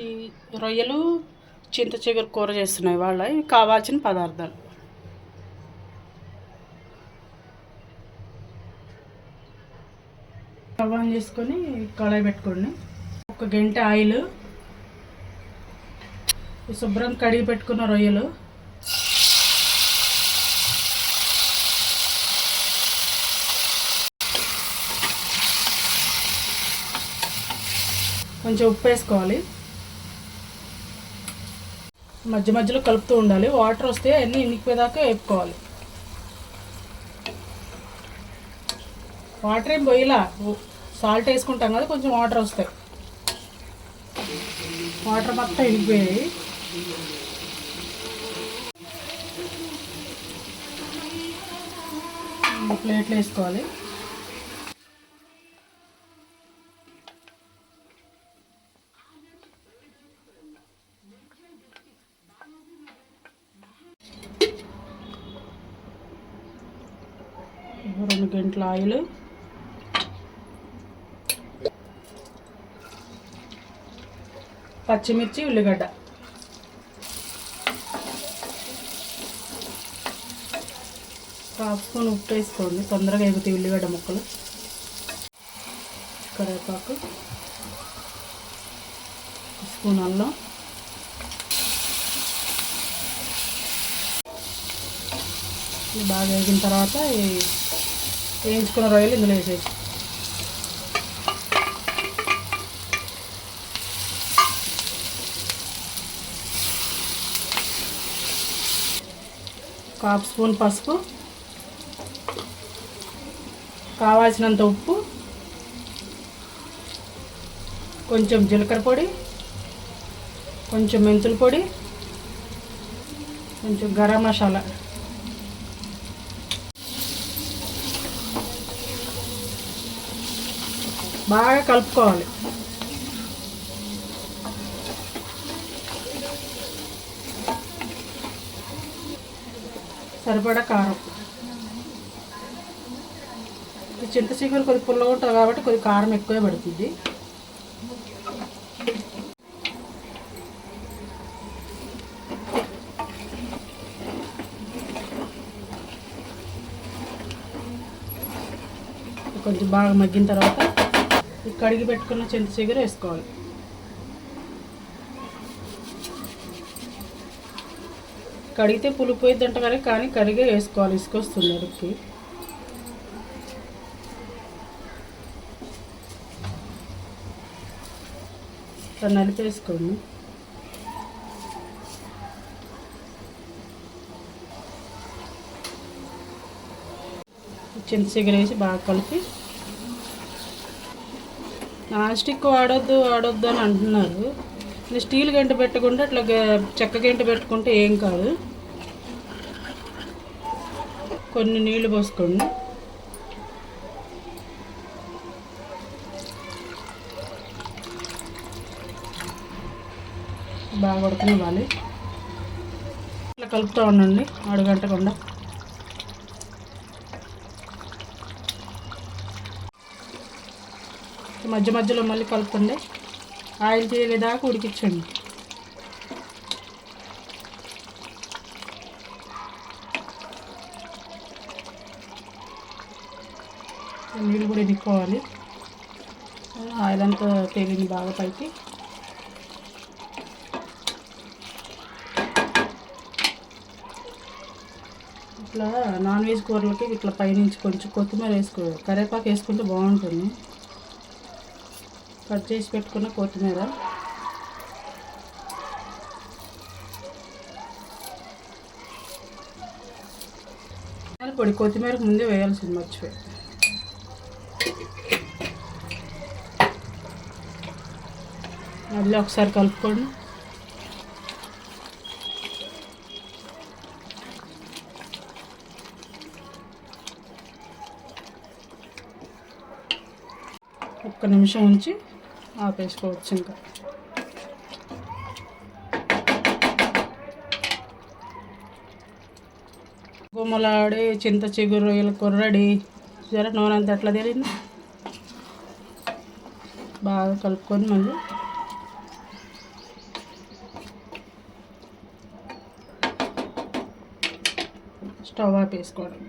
ఈ రొయ్యలు చింత చిగురు కూర చేస్తున్నాయి వాళ్ళ ఇవి కావాల్సిన పదార్థాలు. స్టవ్ ఆన్ చేసుకొని కళాయి పెట్టుకోండి. ఒక గంట ఆయిల్, శుభ్రం కడిగి పెట్టుకున్న రొయ్యలు, కొంచెం ఉప్పు వేసుకోవాలి. మధ్య మధ్యలో కలుపుతూ ఉండాలి. వాటర్ వస్తే అన్నీ ఇనికిపోయేదాకా వేపుకోవాలి. వాటర్ ఏం పోయిలా, సాల్ట్ వేసుకుంటాం కదా, కొంచెం వాటర్ వస్తాయి. వాటర్ మొత్తం ఇనికిపోయాయి. ప్లేట్లు వేసుకోవాలి. రెండు గంటల ఆయిల్, పచ్చిమిర్చి, ఉల్లిగడ్డ, హాఫ్ స్పూన్ ఉప్పు వేసుకోండి, తొందరగా ఎగుతాయి ఉల్లిగడ్డ ముక్కలు. కరివేపాకు, స్పూన్ అల్లం, బాగా వేగిన తర్వాత వేయించుకున్న రొయ్యలు ఇందులో వేసేసి హాఫ్ స్పూన్ పసుపు, కావాల్సినంత ఉప్పు, కొంచెం జీలకర్ర పొడి, కొంచెం మెంతుల పొడి, కొంచెం గరం మసాలా, బాగా కలుపుకోవాలి. సరిపడా కారం. చింత చిగురు కొద్ది పుల్లగా ఉంటుంది కాబట్టి కొద్ది కారం ఎక్కువే పడుతుంది. కొంచెం బాగా మగ్గిన తర్వాత కడిగి పెట్టుకున్న చింత చిగురు వేసుకోవాలి. కడిగితే పులిపోయిద్ది అంటారు కానీ కడిగే వేసుకోవాలి, ఇసుకొస్తుంది అడుక్కి. నలిపేసుకోండి. చింత చిగురు వేసి బాగా కలిపి, నాన్ స్టిక్ వాడొద్దు అని అంటున్నారు. స్టీల్ గంట పెట్టుకుంటే అట్లా చెక్క గంట పెట్టుకుంటే ఏం కాదు. కొన్ని నీళ్లు పోసుకోండి. బాగా ఉడకనివ్వాలి. ఇట్లా కలుపుతూ ఉండండి అడుగంటకుండా. మధ్య మధ్యలో మళ్ళీ కలుపుకోండి. ఆయిల్ తేలేదాకా ఉడికించండి. నీళ్ళు కూడా ఎదుక్కోవాలి. ఆయిల్ అంతా తేలింది బాగా పైకి. ఇట్లా నాన్ వెజ్ కూరలకి ఇట్లా పైనుంచి కొంచెం కొత్తిమీర కరివేపాకు వేసుకుంటే బాగుంటుంది. కట్ చేసి పెట్టుకున్న కొత్తిమీర, పొడి కొత్తిమీరకు ముందే వేయాల్సింది మర్చిపోయి. మళ్ళీ ఒకసారి కలుపుకోండి. ఒక్క నిమిషం ఉంచి ఆపేసుకోవచ్చు. ఇంకా గుమ్మలాడే చింత చిగురు రొయ్యల కూర రెడీ. జర నూనె అంతా ఎట్లా తెలియదు. బాగా కలుపుకొని మళ్ళీ స్టవ్ ఆపేసుకోవడం.